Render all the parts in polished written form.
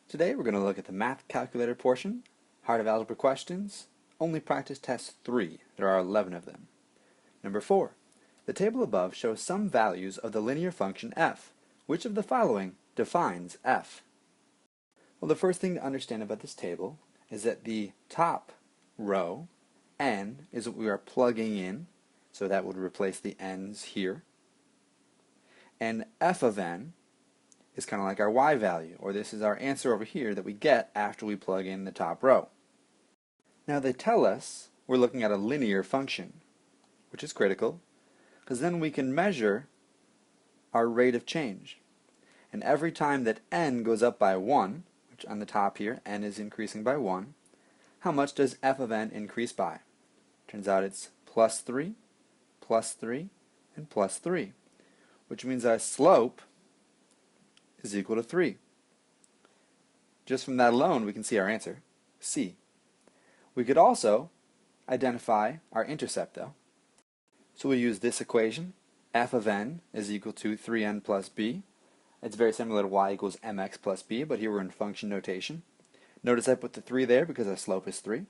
Today we're going to look at the math calculator portion, Heart of Algebra questions, only practice test 3. There are 11 of them. Number 4. The table above shows some values of the linear function f. Which of the following defines f? Well, the first thing to understand about this table is that the top row, n, is what we are plugging in, so that would replace the n's here. And f of n is kind of like our y value, or this is our answer over here that we get after we plug in the top row. Now they tell us we're looking at a linear function, which is critical, because then we can measure our rate of change. And every time that n goes up by 1, which on the top here, n is increasing by 1, how much does f of n increase by? Turns out it's plus 3, and plus 3, which means our slope is equal to 3. Just from that alone, we can see our answer, C. We could also identify our intercept, though. So we use this equation. F of n is equal to 3n plus b. It's very similar to y equals mx plus b, but here we're in function notation. Notice I put the 3 there because our slope is 3.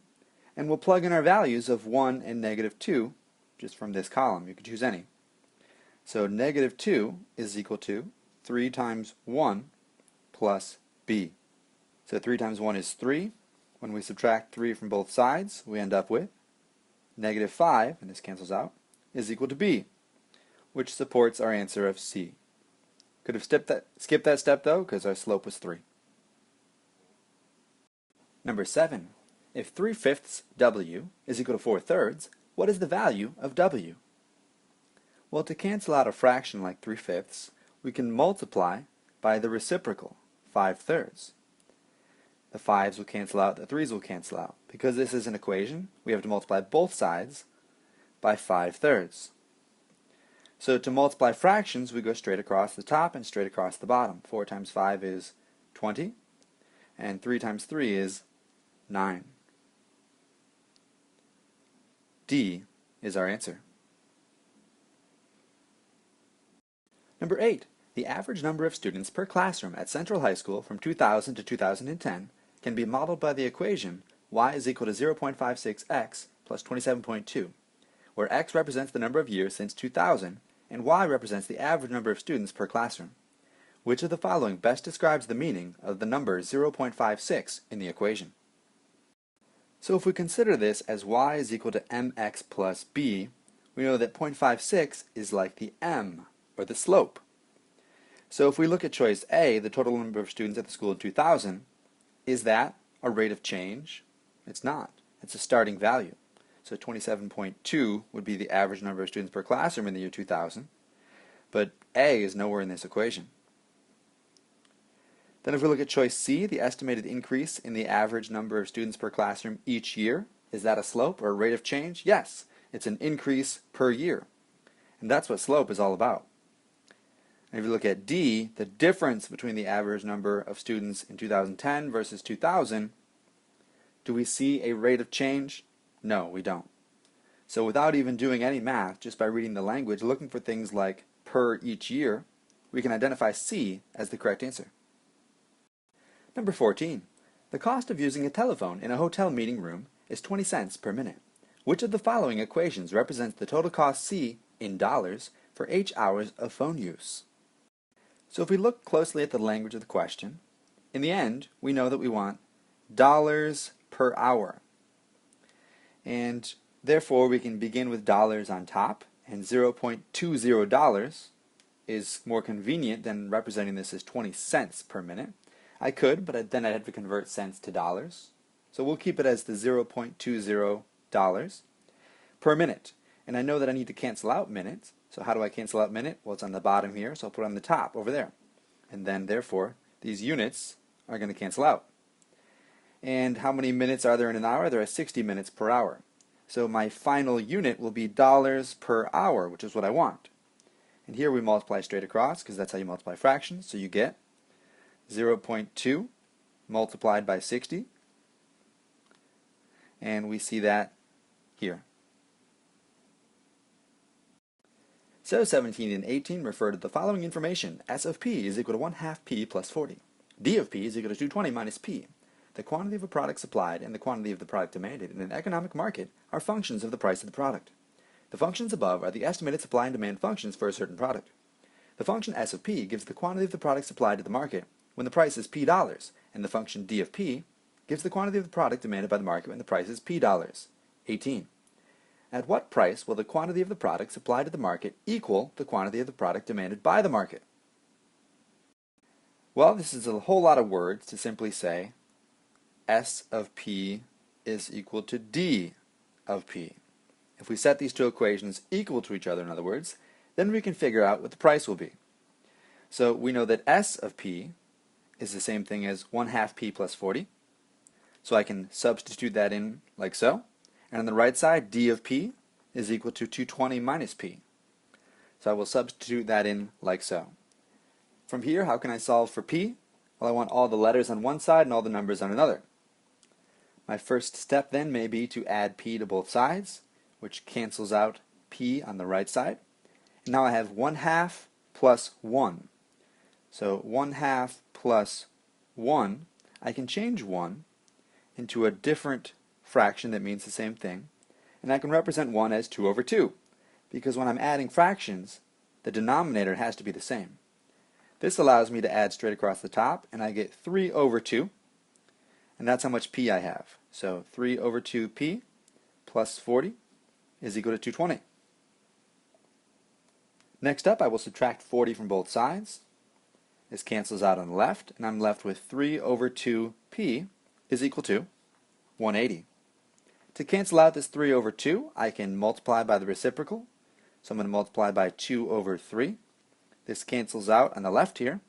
And we'll plug in our values of 1 and negative 2 just from this column. You could choose any. So negative 2 is equal to 3 times 1 plus b. So 3 times 1 is 3. When we subtract 3 from both sides, we end up with negative 5, and this cancels out, is equal to b, which supports our answer of C. Could have skipped that step, though, because our slope was 3. Number 7. If 3/5 w is equal to 4/3, what is the value of w? Well, to cancel out a fraction like 3/5, we can multiply by the reciprocal, 5/3. The 5's will cancel out, the 3's will cancel out. Because this is an equation, we have to multiply both sides by 5/3. So to multiply fractions, we go straight across the top and straight across the bottom. 4 times 5 is 20, and 3 times 3 is 9. D is our answer. Number 8. The average number of students per classroom at Central High School from 2000 to 2010 can be modeled by the equation y is equal to 0.56x plus 27.2, where x represents the number of years since 2000 and y represents the average number of students per classroom. Which of the following best describes the meaning of the number 0.56 in the equation? So if we consider this as y is equal to mx plus b, we know that 0.56 is like the m, or the slope. So if we look at choice A, the total number of students at the school in 2000, is that a rate of change? It's not. It's a starting value. So 27.2 would be the average number of students per classroom in the year 2000, but A is nowhere in this equation. Then if we look at choice C, the estimated increase in the average number of students per classroom each year, is that a slope or a rate of change? Yes, it's an increase per year. And that's what slope is all about. And if you look at D, the difference between the average number of students in 2010 versus 2000, do we see a rate of change? No, we don't. So without even doing any math, just by reading the language, looking for things like per each year, we can identify C as the correct answer. Number 14. The cost of using a telephone in a hotel meeting room is 20 cents per minute. Which of the following equations represents the total cost C in dollars for each hours of phone use? So if we look closely at the language of the question, in the end, we know that we want dollars per hour. And therefore, we can begin with dollars on top, and $0.20 is more convenient than representing this as 20 cents per minute. I could, but then I'd have to convert cents to dollars. So we'll keep it as the $0.20 per minute. And I know that I need to cancel out minutes. So how do I cancel out minute? Well, it's on the bottom here, so I'll put it on the top over there. And then, therefore, these units are going to cancel out. And how many minutes are there in an hour? There are 60 minutes per hour. So my final unit will be dollars per hour, which is what I want. And here we multiply straight across, because that's how you multiply fractions. So you get 0.2 multiplied by 60. And we see that here. So 17 and 18 refer to the following information. S of p is equal to 1/2 p plus 40. D of P is equal to 220 minus P. The quantity of a product supplied and the quantity of the product demanded in an economic market are functions of the price of the product. The functions above are the estimated supply and demand functions for a certain product. The function S of P gives the quantity of the product supplied to the market when the price is P dollars, and the function D of P gives the quantity of the product demanded by the market when the price is P dollars. 18. At what price will the quantity of the product supplied to the market equal the quantity of the product demanded by the market? Well, this is a whole lot of words to simply say S of P is equal to D of P. If we set these two equations equal to each other, in other words, then we can figure out what the price will be. So we know that S of P is the same thing as 1/2 P plus 40. So I can substitute that in like so. And on the right side, D of P is equal to 220 minus P. So I will substitute that in like so. From here, how can I solve for P? Well, I want all the letters on one side and all the numbers on another. My first step then may be to add P to both sides, which cancels out P on the right side. And now I have 1/2 plus 1. So 1/2 plus 1, I can change 1 into a different fraction that means the same thing, and I can represent 1 as 2 over 2, because when I'm adding fractions, the denominator has to be the same. This allows me to add straight across the top, and I get 3 over 2, and that's how much P I have. So 3 over 2P plus 40 is equal to 220. Next up, I will subtract 40 from both sides. This cancels out on the left, and I'm left with 3 over 2P is equal to 180. To cancel out this 3 over 2, I can multiply by the reciprocal. So I'm going to multiply by 2 over 3. This cancels out on the left here.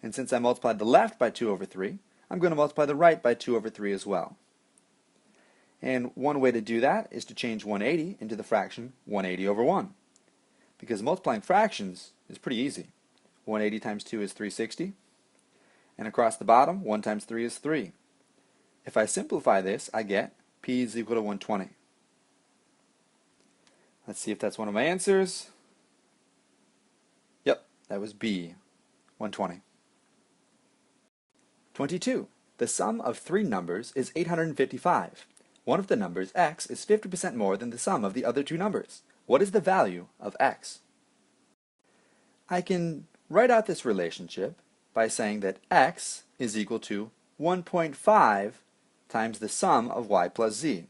And since I multiplied the left by 2 over 3, I'm going to multiply the right by 2 over 3 as well. And one way to do that is to change 180 into the fraction 180 over 1. Because multiplying fractions is pretty easy. 180 times 2 is 360. And across the bottom, 1 times 3 is 3. If I simplify this, I get P is equal to 120. Let's see if that's one of my answers. Yep, that was B, 120. 22. The sum of three numbers is 855. One of the numbers, x, is 50% more than the sum of the other two numbers. What is the value of x? I can write out this relationship by saying that x is equal to 1.5 times the sum of y plus z.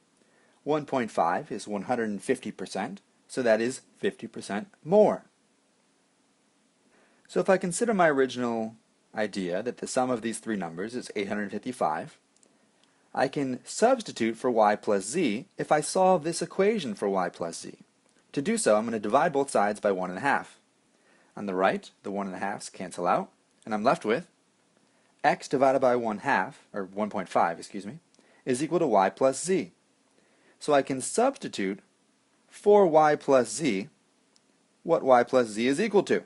1.5 is 150%, so that is 50% more. So if I consider my original idea that the sum of these three numbers is 855, I can substitute for y plus z if I solve this equation for y plus z. To do so, I'm going to divide both sides by 1.5. On the right, the 1.5s cancel out, and I'm left with x divided by 1/2, or 1.5, excuse me, is equal to y plus z. So I can substitute for y plus z what y plus z is equal to.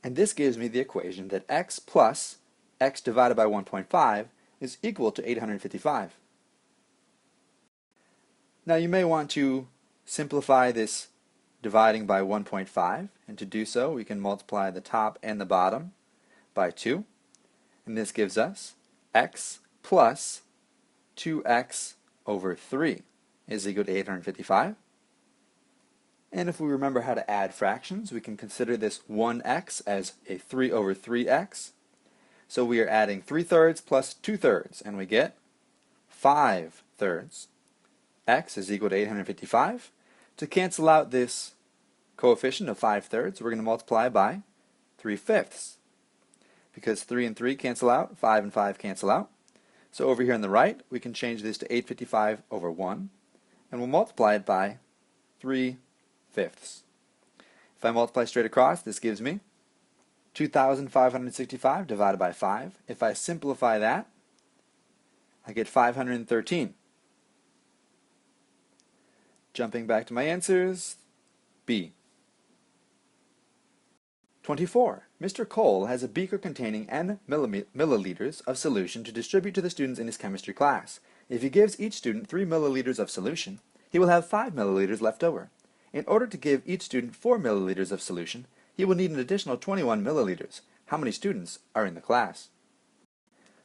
And this gives me the equation that x plus x divided by 1.5 is equal to 855. Now you may want to simplify this dividing by 1.5, and to do so we can multiply the top and the bottom by 2, and this gives us x plus 2x over 3 is equal to 855. And if we remember how to add fractions, we can consider this 1x as a 3 over 3x. So we are adding 3/3 plus 2/3, and we get 5/3. X is equal to 855. To cancel out this coefficient of 5/3, we're going to multiply by 3/5. Because 3 and 3 cancel out, 5 and 5 cancel out. So over here on the right, we can change this to 855 over 1, and we'll multiply it by 3/5. If I multiply straight across, this gives me 2,565 divided by 5. If I simplify that, I get 513. Jumping back to my answers, B. 24. Mr. Cole has a beaker containing n milliliters of solution to distribute to the students in his chemistry class. If he gives each student 3 milliliters of solution, he will have 5 milliliters left over. In order to give each student 4 milliliters of solution, he will need an additional 21 milliliters. how many students are in the class.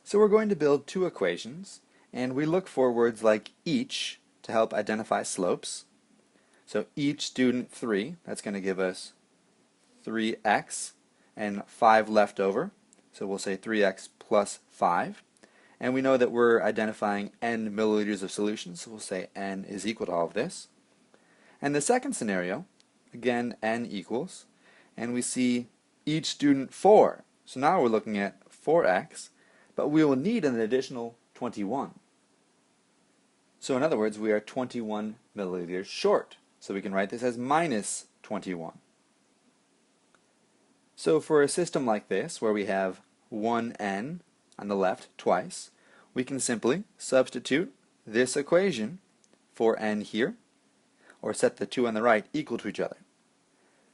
So we're going to build two equations, and we look for words like each to help identify slopes. So each student 3, that's going to give us 3x and 5 left over. So we'll say 3x plus 5. And we know that we're identifying n milliliters of solution, so we'll say n is equal to all of this. And the second scenario, again, n equals, and we see each student 4. So now we're looking at 4x, but we will need an additional 21. So in other words, we are 21 milliliters short. So we can write this as minus 21. So for a system like this, where we have 1n on the left twice, we can simply substitute this equation for n here, or set the 2 on the right equal to each other.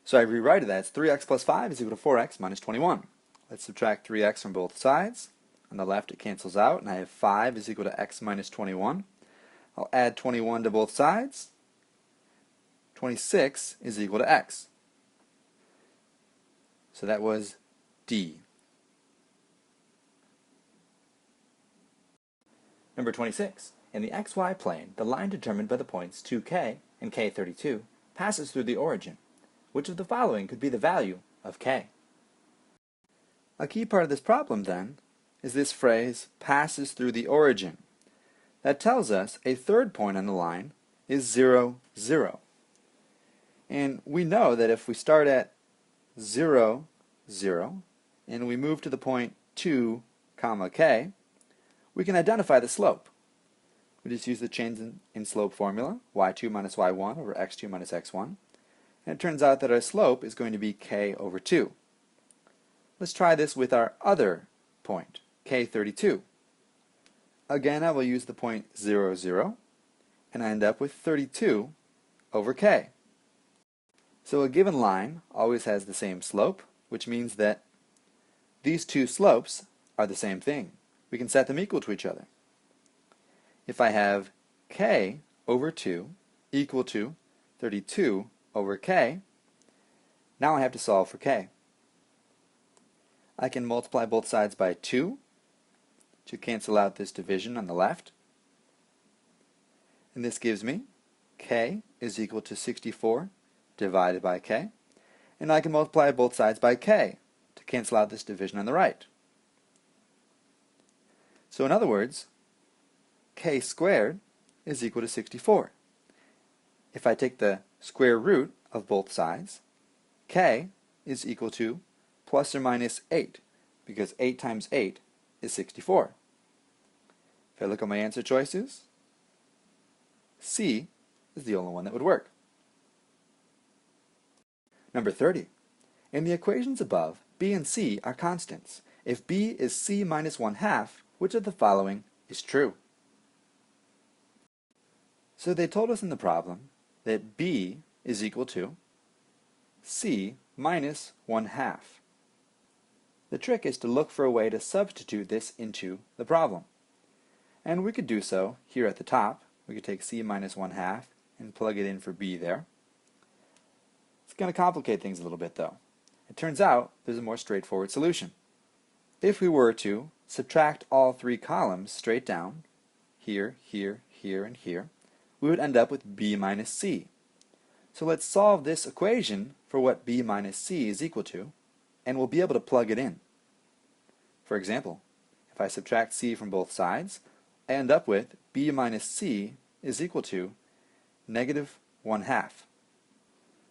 So I rewrite it as 3x plus 5 is equal to 4x minus 21. Let's subtract 3x from both sides. On the left it cancels out, and I have 5 is equal to x minus 21. I'll add 21 to both sides. 26 is equal to x. So that was D. Number 26. In the xy plane, the line determined by the points 2k and k32 passes through the origin. Which of the following could be the value of k? A key part of this problem, then, is this phrase, passes through the origin. That tells us a third point on the line is 0, 0. And we know that if we start at 0, 0, and we move to the point 2, comma k, we can identify the slope. We just use the change in slope formula, y2 minus y1 over x2 minus x1. And it turns out that our slope is going to be k over 2. Let's try this with our other point, k32. Again, I will use the point 0, 0, and I end up with 32 over k. So a given line always has the same slope, which means that these two slopes are the same thing. We can set them equal to each other. If I have k over 2 equal to 32 over k, now I have to solve for k. I can multiply both sides by 2 to cancel out this division on the left. And this gives me k is equal to 64 divided by k. And I can multiply both sides by k to cancel out this division on the right. So in other words, k squared is equal to 64. If I take the square root of both sides, k is equal to plus or minus 8, because 8 times 8 is 64. If I look at my answer choices, C is the only one that would work. Number 30. In the equations above, b and c are constants. If b is c minus 1/2, which of the following is true? So they told us in the problem that b is equal to c minus 1/2. The trick is to look for a way to substitute this into the problem. And we could do so here at the top. We could take c minus 1/2 and plug it in for b there. It's going to complicate things a little bit though. It turns out there's a more straightforward solution. If we were to subtract all three columns straight down, here, here, here, and here, we would end up with b minus c. So let's solve this equation for what b minus c is equal to, and we'll be able to plug it in. For example, if I subtract c from both sides, I end up with b minus c is equal to negative 1/2.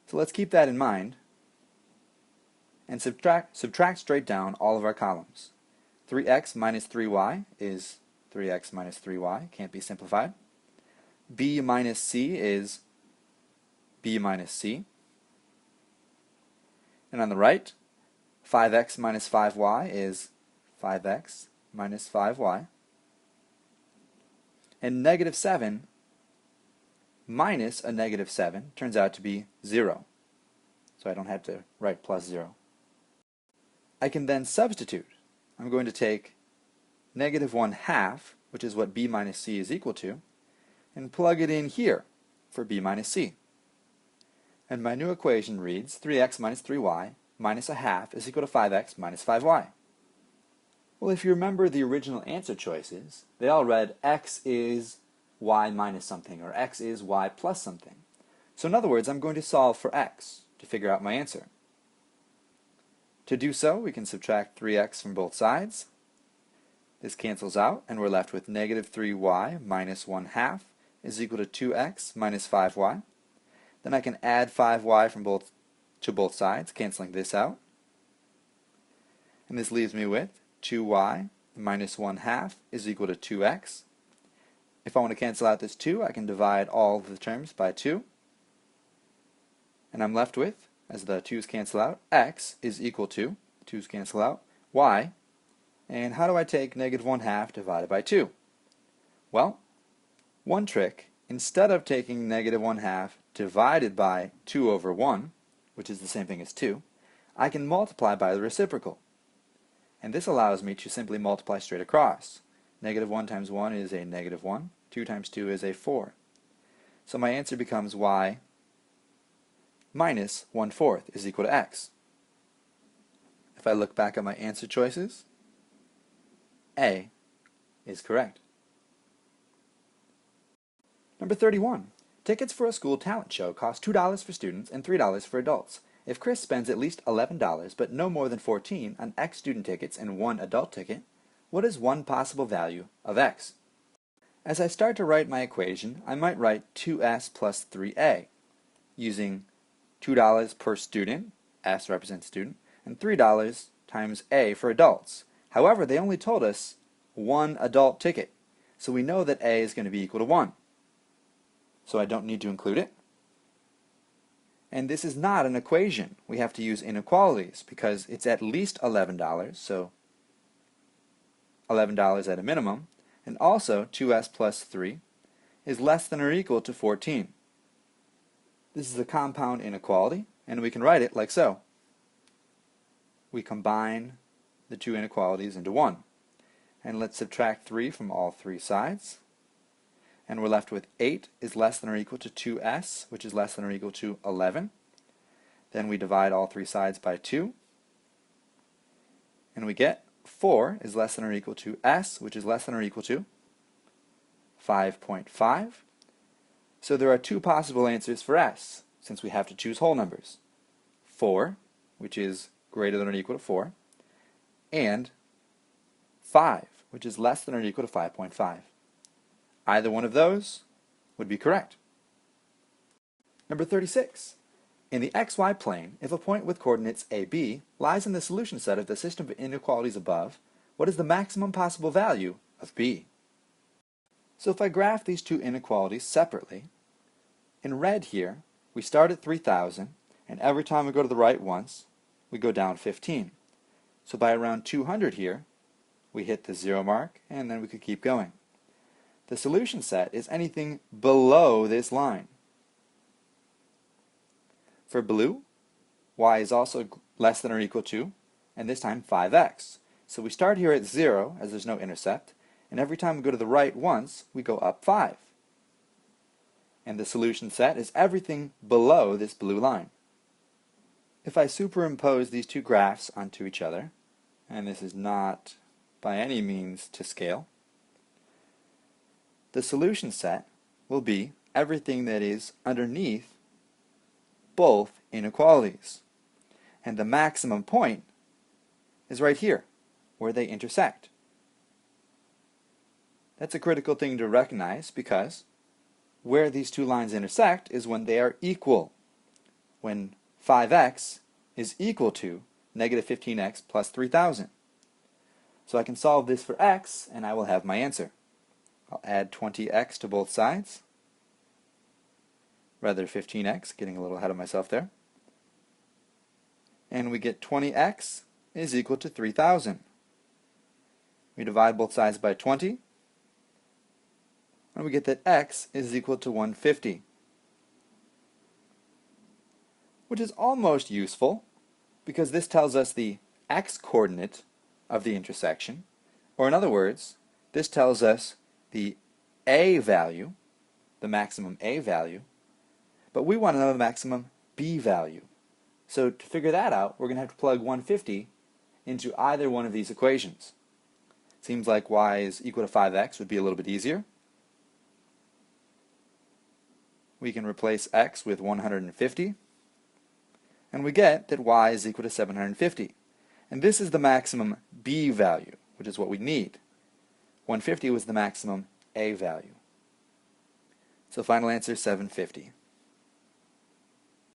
So let's keep that in mind and subtract straight down all of our columns. 3x minus 3y is 3x minus 3y, can't be simplified. b minus c is b minus c. And on the right, 5x minus 5y is 5x minus 5y. And negative 7 minus a negative 7 turns out to be 0. So I don't have to write plus 0. I can then substitute. I'm going to take negative 1/2, which is what b minus c is equal to, and plug it in here for b minus c. And my new equation reads 3x minus 3y minus a half is equal to 5x minus 5y. Well, if you remember the original answer choices, they all read x is y minus something, or x is y plus something. So in other words, I'm going to solve for x to figure out my answer. To do so, we can subtract 3x from both sides. This cancels out, and we're left with negative 3y minus 1 half is equal to 2x minus 5y. Then I can add 5y to both sides, canceling this out. And this leaves me with 2y minus 1 half is equal to 2x. If I want to cancel out this 2, I can divide all of the terms by 2. And I'm left with, as the 2's cancel out, x is equal to, 2's cancel out, y. And how do I take negative 1 half divided by 2? Well, one trick, instead of taking negative 1 half divided by 2 over 1, which is the same thing as 2, I can multiply by the reciprocal. And this allows me to simply multiply straight across. Negative 1 times 1 is a negative 1. 2 times 2 is a 4. So my answer becomes y minus 1/4 is equal to x. If I look back at my answer choices, A is correct. Number 31. Tickets for a school talent show cost $2 for students and $3 for adults. If Chris spends at least $11 but no more than $14 on X student tickets and 1 adult ticket, what is one possible value of X? As I start to write my equation, I might write 2s plus 3a, using $2 per student, S represents student, and $3 times A for adults. However, they only told us 1 adult ticket, so we know that A is going to be equal to 1. So I don't need to include it. And this is not an equation. We have to use inequalities because it's at least $11, so $11 at a minimum, and also 2s plus 3 is less than or equal to 14. This is a compound inequality, and we can write it like so. We combine the two inequalities into one. And let's subtract 3 from all 3 sides. And we're left with 8 is less than or equal to 2s, which is less than or equal to 11. Then we divide all 3 sides by 2. And we get 4 is less than or equal to s, which is less than or equal to 5.5. So there are 2 possible answers for s, since we have to choose whole numbers. 4, which is greater than or equal to 4, and 5, which is less than or equal to 5.5. Either one of those would be correct. Number 36. In the xy plane, if a point with coordinates AB lies in the solution set of the system of inequalities above, what is the maximum possible value of B? So if I graph these 2 inequalities separately, in red here, we start at 3,000, and every time we go to the right once, we go down 15. So by around 200 here, we hit the 0 mark, and then we could keep going. The solution set is anything below this line. For blue, y is also less than or equal to, and this time 5x. So we start here at 0, as there's no intercept, and every time we go to the right once, we go up 5. And the solution set is everything below this blue line. If I superimpose these 2 graphs onto each other, and this is not by any means to scale, the solution set will be everything that is underneath both inequalities. And the maximum point is right here, where they intersect. That's a critical thing to recognize because where these 2 lines intersect is when they are equal. When 5x is equal to negative 15x plus 3,000. So I can solve this for x, and I will have my answer. I'll add 20x to both sides. Rather 15x, getting a little ahead of myself there. And we get 20x is equal to 3,000. We divide both sides by 20, and we get that x is equal to 150. Which is almost useful, because this tells us the x-coordinate of the intersection, or in other words, this tells us the a value, the maximum a value, but we want to know the maximum b value. So to figure that out, we're going to have to plug 150 into either one of these equations. Seems like y is equal to 5x would be a little bit easier. We can replace x with 150, and we get that y is equal to 750. And this is the maximum b value, which is what we need. 150 was the maximum a value. So final answer, 750.